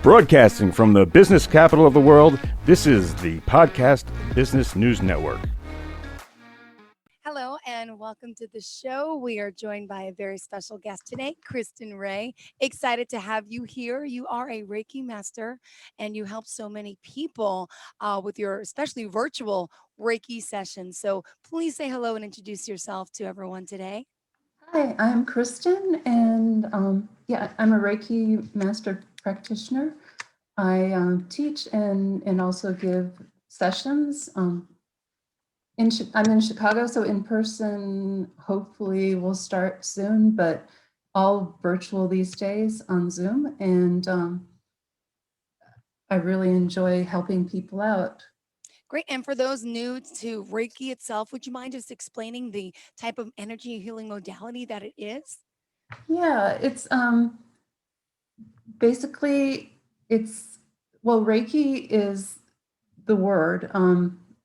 Broadcasting from the business capital of the world, this is the Podcast Business News Network. Hello and welcome to the show. We are joined by a very special guest today, Kristen Wray. Excited to have you here. You are a Reiki master and you help so many people with your especially virtual Reiki sessions. So please say hello and introduce yourself to everyone today. Hi, I'm Kristen, and I'm a Reiki master practitioner. I teach and also give sessions. I'm in Chicago, so in person hopefully will start soon, but all virtual these days on Zoom. And I really enjoy helping people out. Great. And for those new to Reiki itself, would you mind just explaining the type of energy healing modality that it is? Yeah, it's basically Reiki is the word.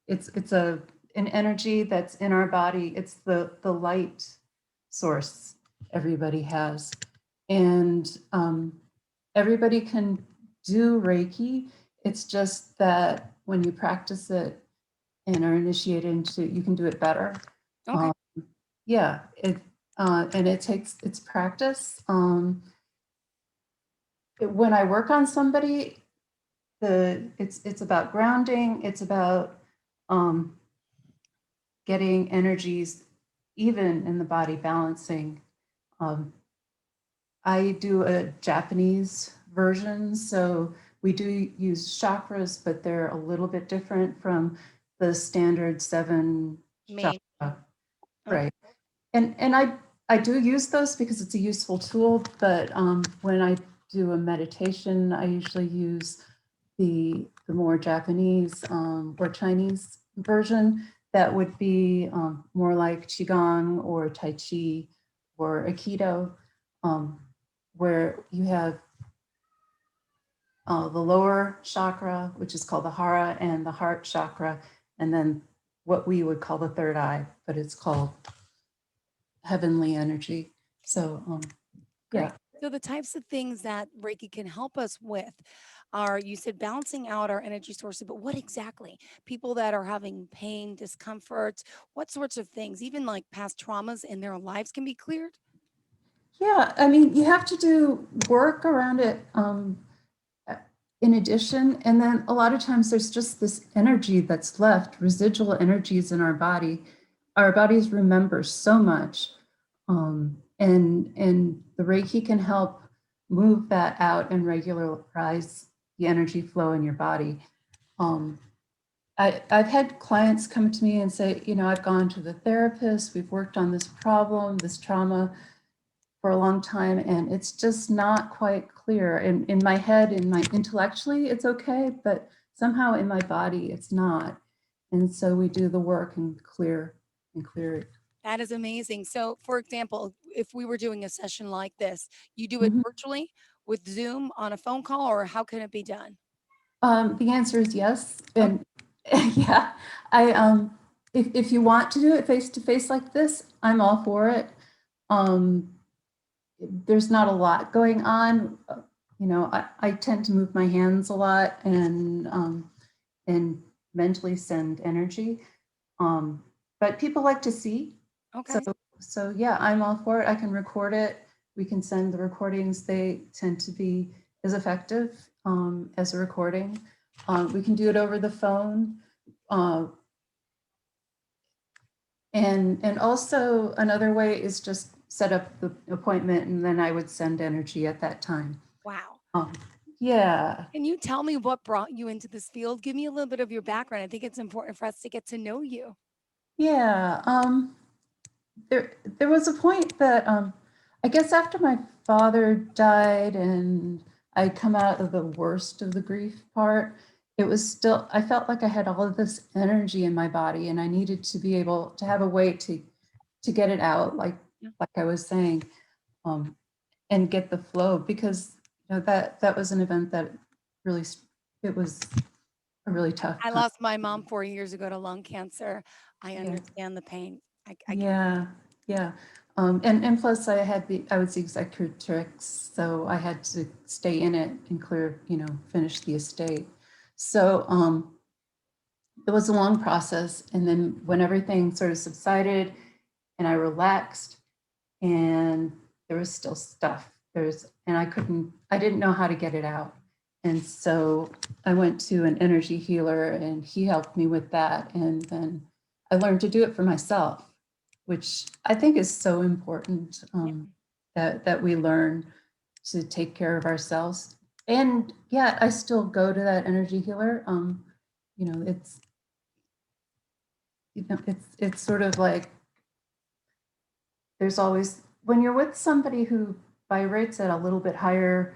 It's an energy that's in our body. It's the light source everybody has, and everybody can do Reiki. It's just that when you practice it and are initiated into it, you can do it better. Okay. And it's practice. When I work on somebody, it's about grounding. It's about getting energies even in the body, balancing. I do a Japanese version, so we do use chakras, but they're a little bit different from the standard 7 Main. chakra. Right. And I do use those because it's a useful tool, but when I do a meditation, I usually use the more Japanese or Chinese version that would be more like Qigong or Tai Chi or Aikido, where you have the lower chakra, which is called the hara, and the heart chakra, and then what we would call the third eye, but it's called heavenly energy. So, yeah. So the types of things that Reiki can help us with are, you said, balancing out our energy sources, but what exactly? People that are having pain, discomfort, what sorts of things, even like past traumas in their lives can be cleared? Yeah, I mean, you have to do work around it in addition. And then a lot of times there's just this energy that's left, residual energies in our body. Our bodies remember so much. And the Reiki can help move that out and regularize the energy flow in your body. I've had clients come to me and say, I've gone to the therapist, we've worked on this problem, this trauma for a long time, and it's just not quite clear. In my head, intellectually, it's okay, but somehow in my body, it's not. And so we do the work and clear it. That is amazing. So, for example, if we were doing a session like this, you do it virtually with Zoom on a phone call, or how can it be done? The answer is yes. And yeah, if you want to do it face to face like this, I'm all for it. There's not a lot going on. I tend to move my hands a lot and mentally send energy. But people like to see. Okay. So yeah, I'm all for it. I can record it. We can send the recordings. They tend to be as effective as a recording. We can do it over the phone. And also another way is just set up the appointment and then I would send energy at that time. Wow. Yeah. Can you tell me what brought you into this field? Give me a little bit of your background. I think it's important for us to get to know you. Yeah. There was a point that I guess after my father died and I'd come out of the worst of the grief part, it was still, I felt like I had all of this energy in my body and I needed to be able to have a way to get it out, like I was saying, and get the flow, because that was an event that really, it was a really tough I time. lost my mom 4 years ago to lung cancer. I understand the pain. Yeah. And plus I was the executrix, so I had to stay in it and finish the estate. So it was a long process. And then when everything sort of subsided and I relaxed, and there was still stuff, and I didn't know how to get it out. And so I went to an energy healer and he helped me with that. And then I learned to do it for myself, which I think is so important, that we learn to take care of ourselves. And yeah, I still go to that energy healer. It's it's sort of like there's always, when you're with somebody who vibrates at a little bit higher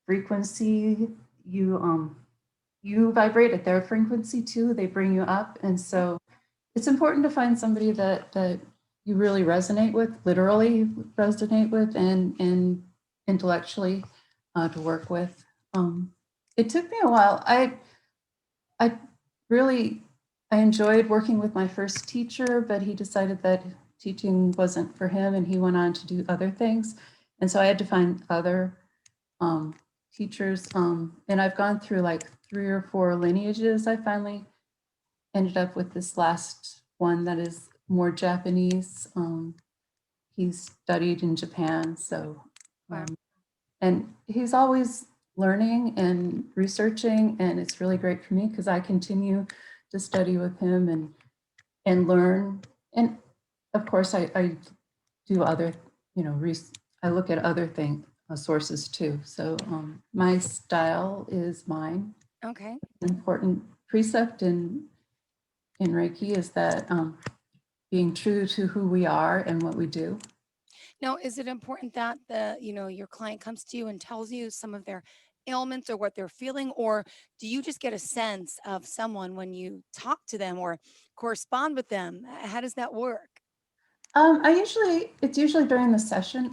frequency, you vibrate at their frequency too. They bring you up, and so it's important to find somebody that you really resonate with, literally resonate with, and intellectually to work with. It took me a while. I really I enjoyed working with my first teacher, but he decided that teaching wasn't for him, and he went on to do other things, and so I had to find other teachers. And I've gone through like 3 or 4 lineages. I finally ended up with this last one that is more Japanese. He studied in Japan, so Wow. and he's always learning and researching, and it's really great for me because I continue to study with him and learn. And of course, I do other, I look at other sources too. So my style is mine. Okay. An important precept in Reiki is that being true to who we are and what we do. Now, is it important that your client comes to you and tells you some of their ailments or what they're feeling, or do you just get a sense of someone when you talk to them or correspond with them? How does that work? It's usually during the session.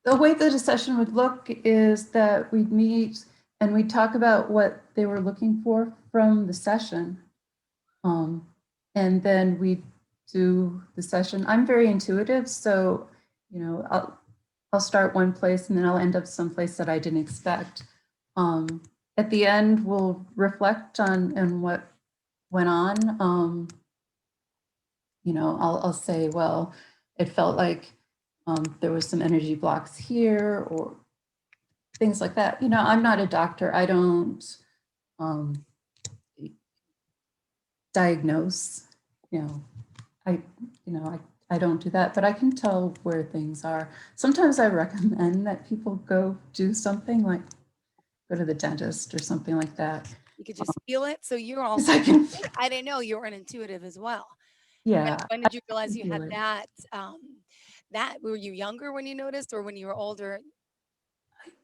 The way that a session would look is that we'd meet and we'd talk about what they were looking for from the session. And then we do the session. I'm very intuitive, so I'll start one place and then I'll end up someplace that I didn't expect. At the end, we'll reflect on what went on. I'll say, well, it felt like there was some energy blocks here or things like that. I'm not a doctor. I don't um, diagnose. You know, I I don't do that, but I can tell where things are. Sometimes I recommend that people go do something like go to the dentist or something like that. You could just feel it. So you're 'Cause also, I can, I didn't know you were an intuitive as well. When, yeah, when I did you realize can you feel had it. that were you younger when you noticed, or when you were older?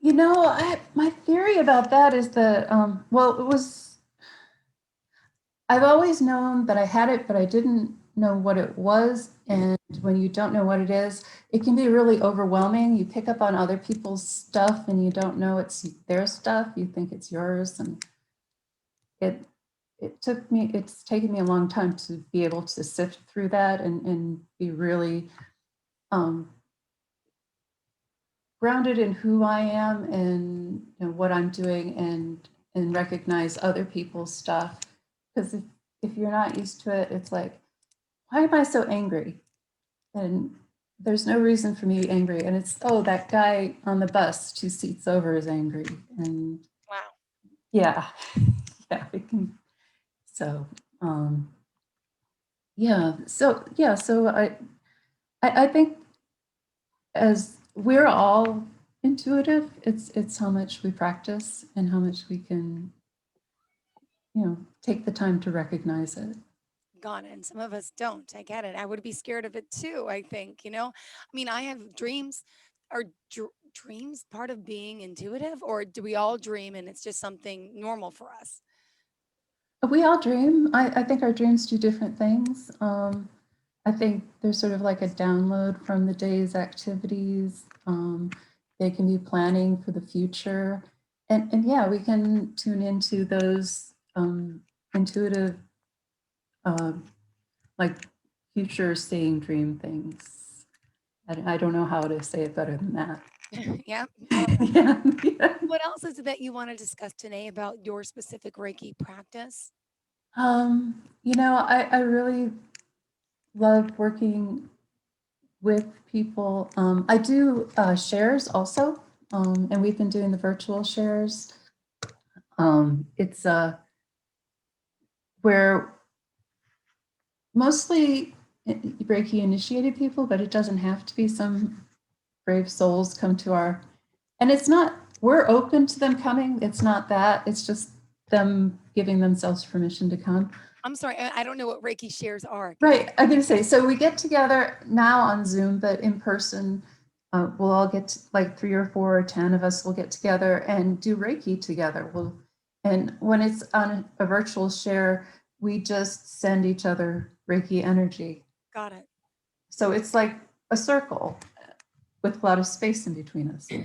My theory about that is that, well, I've always known that I had it, but I didn't know what it was. And when you don't know what it is, it can be really overwhelming. You pick up on other people's stuff and you don't know it's their stuff. You think it's yours. And it it's taken me a long time to be able to sift through that and be really um, grounded in who I am and what I'm doing and recognize other people's stuff. Because if you're not used to it, it's like, why am I so angry? And there's no reason for me to be angry. And it's, oh, that guy on the bus 2 seats over is angry. And Wow. yeah, yeah, it can. So, so I think as we're all intuitive, it's how much we practice and how much we can, take the time to recognize it. Got it. And some of us don't. I get it. I would be scared of it too, I think, I mean, I have dreams. Are dreams part of being intuitive, or do we all dream and it's just something normal for us? We all dream. I think our dreams do different things. I think there's sort of like a download from the day's activities. They can be planning for the future. And yeah, we can tune into those intuitive, uh, like future seeing dream things I don't know how to say it better than that. Yeah. Yeah, yeah. What else is it that you want to discuss today about your specific Reiki practice? I really love working with people. I do shares also, and we've been doing the virtual shares. It's where mostly Reiki initiated people, but it doesn't have to be. Some brave souls come to our, and it's not, we're open to them coming. It's not that, it's just them giving themselves permission to come. I'm sorry, I don't know what Reiki shares are. Right. I'm going to say, so we get together now on Zoom, but in person, we'll all get like 3 or 4 or 10 of us will get together and do Reiki together. And when it's on a virtual share, we just send each other Reiki energy. Got it. So it's like a circle with a lot of space in between us. Yeah.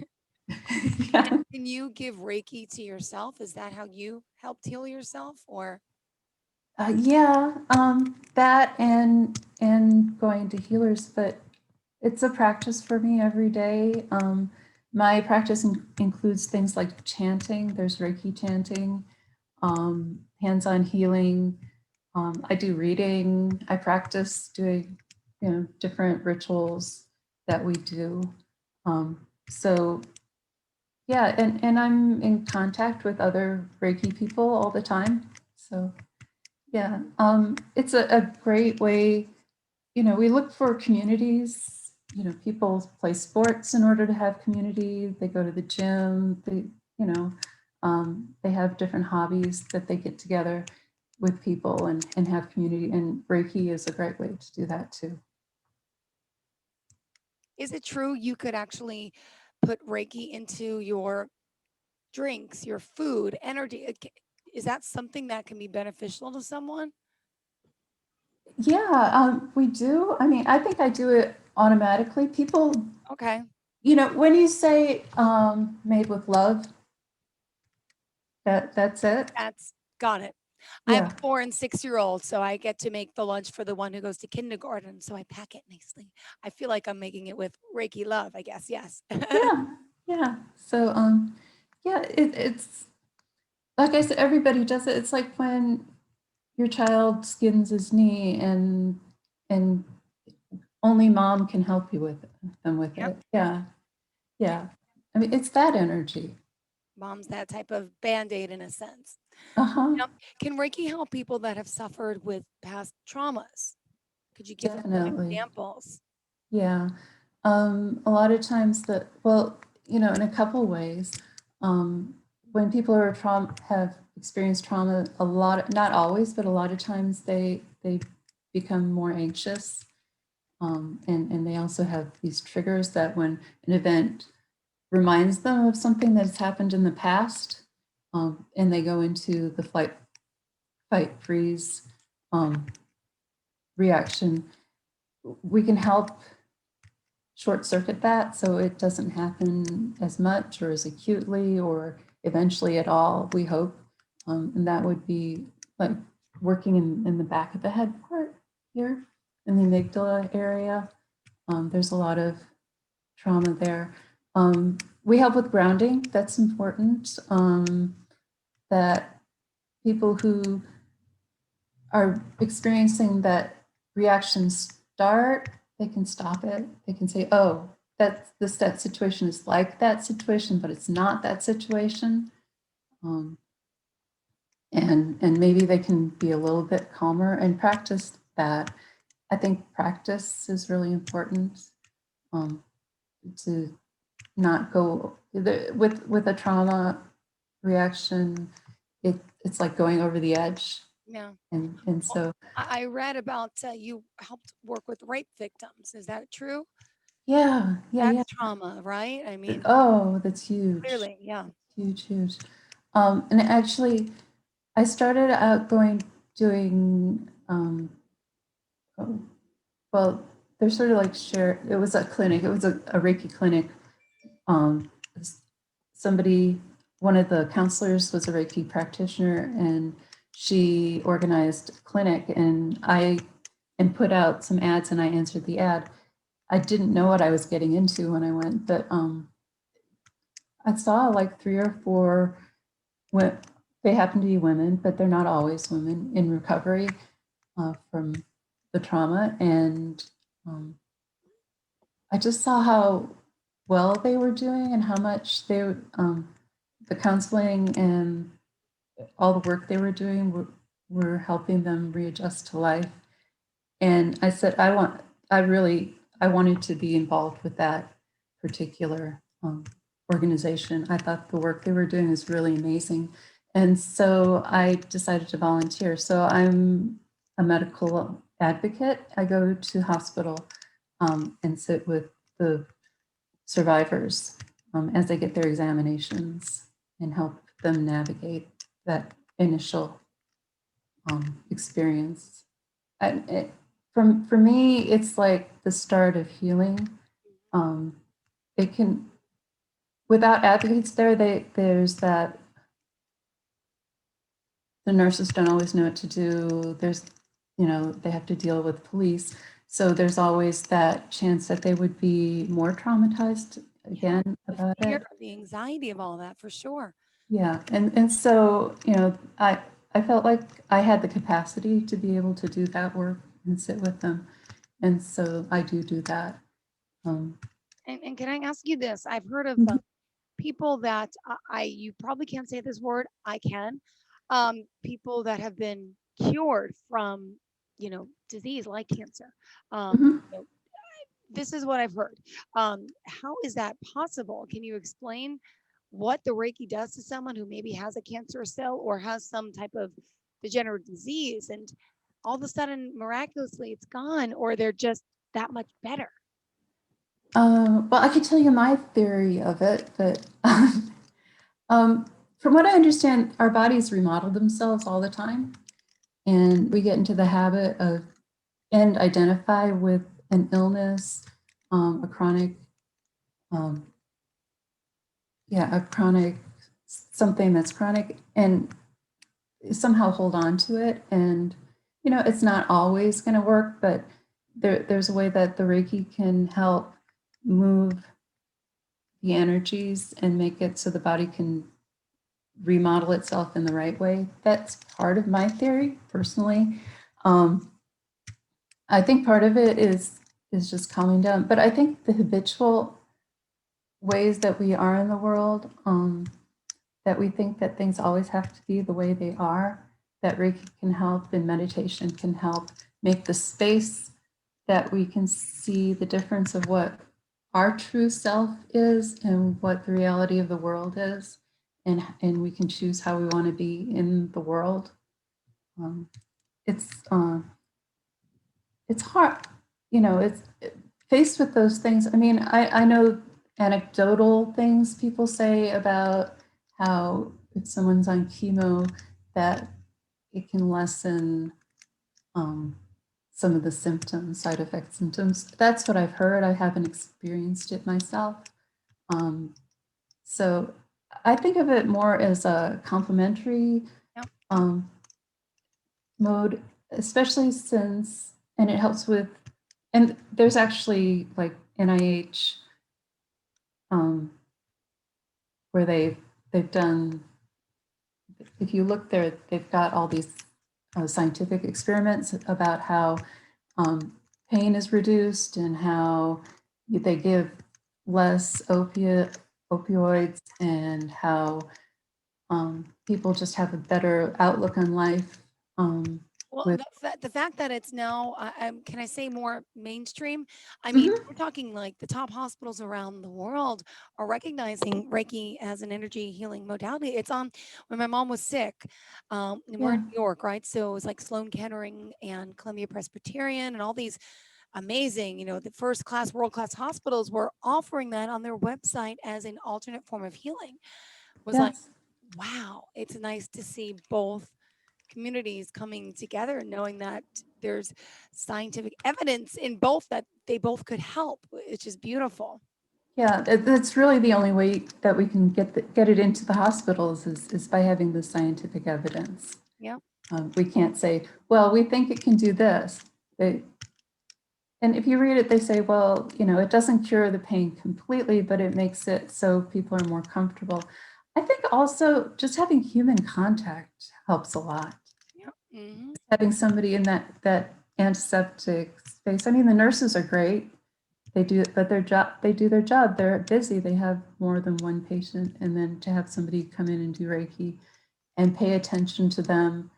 Can you give Reiki to yourself? Is that how you helped heal yourself, or? That and going to healers, but it's a practice for me every day. My practice includes things like chanting. There's Reiki chanting, hands-on healing. I do reading. I practice doing, different rituals that we do. So yeah, and I'm in contact with other Reiki people all the time. So yeah, it's a great way. We look for communities. People play sports in order to have community. They go to the gym. They have different hobbies that they get together with people and have community. And Reiki is a great way to do that too. Is it true you could actually put Reiki into your drinks, your food, energy? Is that something that can be beneficial to someone? Yeah, we do. I mean, I think I do it automatically. People, Okay. when you say made with love, that's it. That's got it. I have Yeah. a 4 and 6-year-old, so I get to make the lunch for the one who goes to kindergarten. So I pack it nicely. I feel like I'm making it with Reiki love, I guess. Yes. Yeah. Yeah. So yeah, it's like I said, everybody does it. It's like when your child skins his knee and only mom can help you with them with Yep. it. Yeah. Yeah. I mean, it's that energy. Mom's that type of band-aid in a sense. Uh-huh. Now, can Reiki help people that have suffered with past traumas? Could you give me some Definitely. examples? Yeah. A lot of times in a couple ways, when people have experienced trauma, not always, but a lot of times they become more anxious. And they also have these triggers that when an event reminds them of something that's happened in the past, and they go into the fight, freeze reaction, we can help short circuit that so it doesn't happen as much or as acutely or eventually at all, we hope. And that would be like working in the back of the head part here in the amygdala area. There's a lot of trauma there. We help with grounding, that's important. That people who are experiencing that reaction start, they can stop it. They can say, oh, that situation is like that situation, but it's not that situation. And maybe they can be a little bit calmer and practice that. I think practice is really important, to not go with a trauma reaction. It's like going over the edge. Yeah. And Well, so, I read about you helped work with rape victims. Is that true? yeah, yeah, yeah. That's trauma, right? I mean, Oh, that's huge, clearly, yeah. huge, huge. And actually, I started out doing, oh, well, they're sort of like it was a clinic, it was a Reiki clinic. Um, somebody, one of the counselors was a Reiki practitioner, and she organized a clinic, and put out some ads, and I answered the ad. I didn't know what I was getting into when I went, but I saw like 3 or 4 when they happen to be women, but they're not always women in recovery from the trauma. And I just saw how well they were doing and how much the counseling and all the work they were doing were helping them readjust to life. And I said, I wanted to be involved with that particular organization. I thought the work they were doing was really amazing. And so I decided to volunteer. So I'm a medical advocate. I go to hospital and sit with the survivors as they get their examinations and help them navigate that initial experience. For me, it's like the start of healing. It can, without advocates there, there's that the nurses don't always know what to do. There's, they have to deal with police. So there's always that chance that they would be more traumatized again about fear, it. the anxiety of all that, for sure. Yeah, and so I felt like I had the capacity to be able to do that work and sit with them, and so I do that. And can I ask you this? I've heard of Mhm, people that you probably can't say this word. I can. People that have been cured from, disease like cancer. mhm. This is what I've heard. How is that possible? Can you explain what the Reiki does to someone who maybe has a cancer cell or has some type of degenerative disease, and all of a sudden, miraculously, it's gone, or they're just that much better? Well, I could tell you my theory of it, but from what I understand, our bodies remodel themselves all the time, and we get into the habit of and identify with an illness, a chronic, um, a chronic something that's chronic, and somehow hold on to it. And it's not always going to work, but there's a way that the Reiki can help move the energies and make it so the body can remodel itself in the right way. That's part of my theory personally. um, I think part of it is just calming down, but I think the habitual ways that we are in the world, that we think that things always have to be the way they are, that Reiki can help and meditation can help make the space that we can see the difference of what our true self is and what the reality of the world is. And we can choose how we want to be in the world. Um, it's it's hard, it's faced with those things. I mean, I know anecdotal things people say about how if someone's on chemo, that it can lessen um, some of the symptoms, side effect symptoms. That's what I've heard. I haven't experienced it myself. So I think of it more as a complementary Yep. um, mode, especially since, and it helps with, and there's actually like NIH where they've done, if you look there, they've got all these scientific experiments about how pain is reduced and how they give less opioids, and how people just have a better outlook on life. Well, With the fact that it's now, can I say, more mainstream? I mean, Mhm. we're talking like the top hospitals around the world are recognizing Reiki as an energy healing modality. It's on when my mom was sick, and we're Yeah, in New York, right? So it was like Sloan Kettering and Columbia Presbyterian and all these amazing, the first class, world class hospitals were offering that on their website as an alternate form of healing. Was like, yes. wow, it's nice to see both communities coming together and knowing that there's scientific evidence in both that they both could help, which is beautiful. Yeah, that's really the only way that we can get it into the hospitals is by having the scientific evidence. Yeah. We can't say, well, we think it can do this. They, And if you read it, they say, well, it doesn't cure the pain completely, but it makes it so people are more comfortable. I think also just having human contact helps a lot. Yeah. Mm-hmm. Having somebody in that antiseptic space. I mean, the nurses are great. They do, but they do their job. They're busy. They have more than one patient, and then to have somebody come in and do Reiki and pay attention to them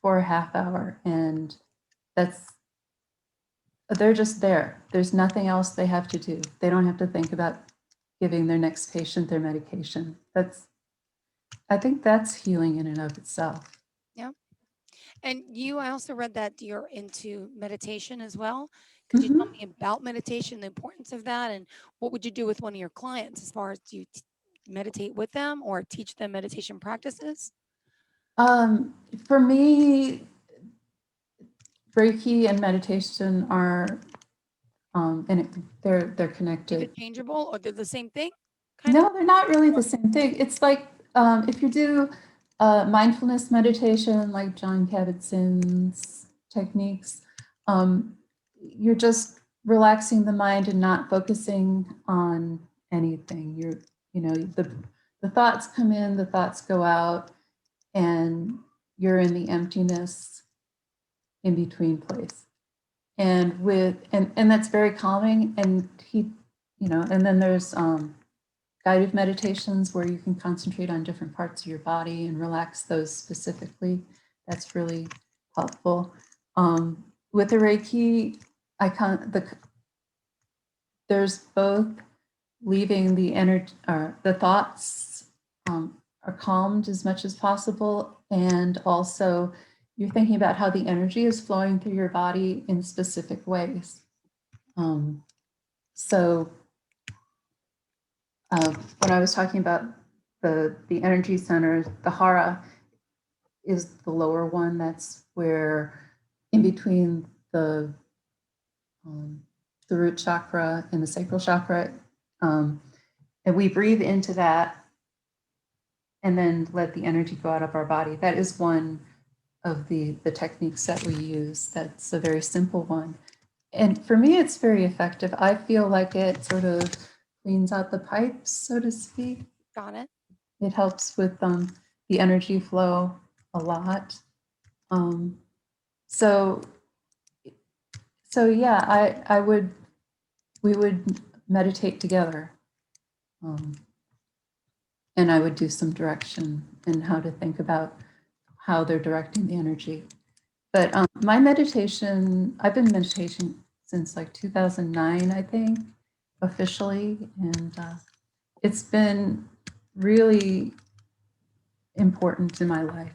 for a half hour, and they're just there. There's nothing else they have to do. They don't have to think about giving their next patient their medication. I think that's healing in and of itself. Yeah. And I also read that you're into meditation as well. Could you tell Mhm. me about meditation, the importance of that, and what would you do with one of your clients as far as do you meditate with them or teach them meditation practices? For me, Reiki and meditation are, they're connected. Interchangeable or they're the same thing? Kind of? No, they're not really the same thing. It's like if you do mindfulness meditation, like John Kabat-Zinn's techniques, um, you're just relaxing the mind and not focusing on anything. The thoughts come in, the thoughts go out, and you're in the emptiness in between place. And that's very calming. And and then there's guided meditations where you can concentrate on different parts of your body and relax those specifically. That's really helpful. With the Reiki, there's both leaving the energy, the thoughts are calmed as much as possible, and also you're thinking about how the energy is flowing through your body in specific ways. So when I was talking about the energy center, the hara is the lower one. That's where in between the root chakra and the sacral chakra, and we breathe into that and then let the energy go out of our body. That is one of the techniques that we use. That's a very simple one. And for me, it's very effective. I feel like it sort of cleans out the pipes, so to speak. Got it. It helps with the energy flow a lot. So yeah, we would meditate together, and I would do some direction and how to think about how they're directing the energy. But my meditation, I've been meditating since like 2009, I think, officially, and it's been really important in my life.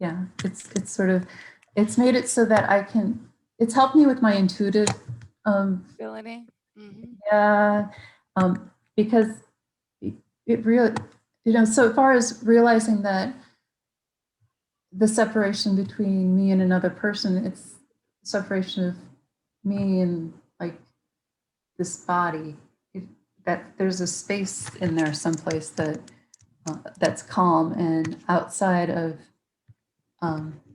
Yeah, it's sort of, it's made it so that it's helped me with my intuitive, Ability. Mm-hmm. yeah, because it really, so far as realizing that the separation between me and another person, it's separation of me and like this body, that there's a space in there someplace that's calm and outside of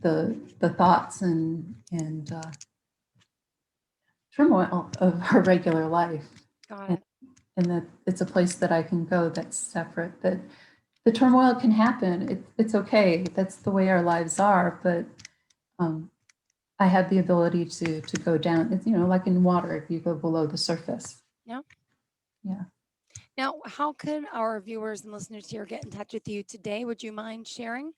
the thoughts and turmoil of our regular life. Got and, it. and that it's a place that I can go that's separate, that the turmoil can happen. It's okay. That's the way our lives are. But I have the ability to go down. It's, like in water, if you go below the surface. Yeah. Yeah. Now, how could our viewers and listeners here get in touch with you today? Would you mind sharing?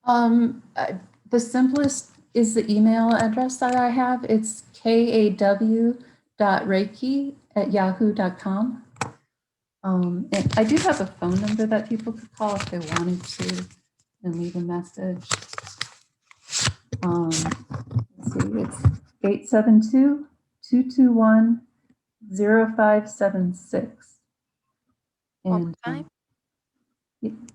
The simplest is the email address that I have. It's kaw.reiki@yahoo.com. And I do have a phone number that people could call if they wanted to and leave a message. Let's see, it's 872-221-0576. One more And time.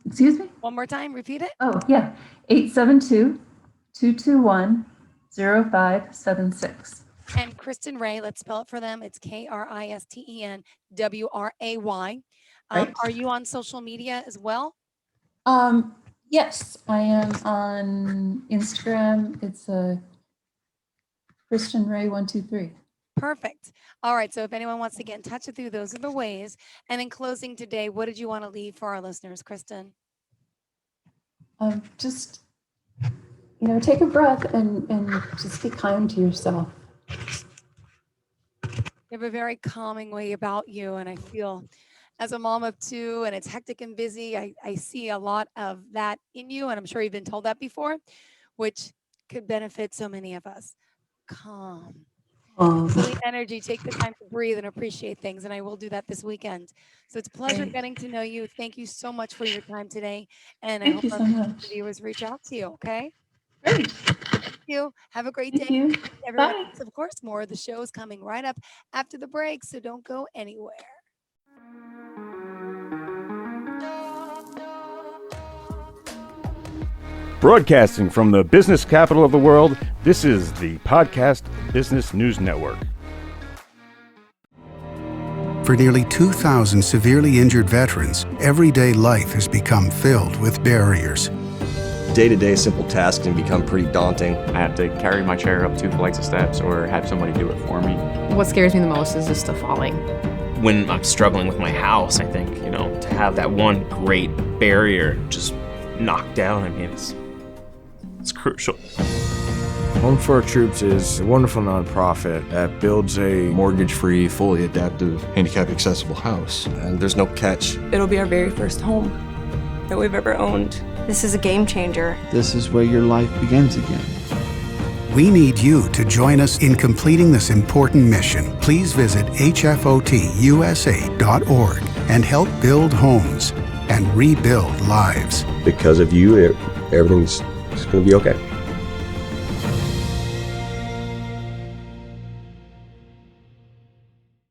excuse me? One more time. Repeat it. Oh, yeah. 872-221-0576. And Kristen Wray, let's spell it for them. It's KristenWray. Right. Are you on social media as well? Yes, I am on Instagram. It's Kristen Wray 123. Perfect. All right. So if anyone wants to get in touch with you, those are the ways. And in closing today, what did you want to leave for our listeners, Kristen? Just, take a breath and just be kind to yourself. You have a very calming way about you. And I feel as a mom of two and it's hectic and busy, I see a lot of that in you. And I'm sure you've been told that before, which could benefit so many of us. Calm. The energy, take the time to breathe and appreciate things. And I will do that this weekend. So it's a pleasure Great. getting to know you. Thank you so much for your time today. And I Thank hope you our so much. viewers reach out to you. Okay. Great. Thank you. Have a great Thank day. you. Everyone Bye. else, of course, more of the show is coming right up after the break. So don't go anywhere. Broadcasting from the business capital of the world, this is the Podcast Business News Network. For nearly 2,000 severely injured veterans, everyday life has become filled with barriers. Day-to-day simple tasks can become pretty daunting. I have to carry my chair up 2 flights of steps or have somebody do it for me. What scares me the most is just the falling. When I'm struggling with my house, I think, to have that one great barrier just knocked down, it's crucial. Home for Our Troops is a wonderful nonprofit that builds a Mortgage-free, fully adaptive, handicap-accessible house. And there's no catch. It'll be our very first home that we've ever owned. This is a game changer. This is where your life begins again. We need you to join us in completing this important mission. Please visit hfotusa.org and help build homes and rebuild lives. Because of you, everything's going to be okay.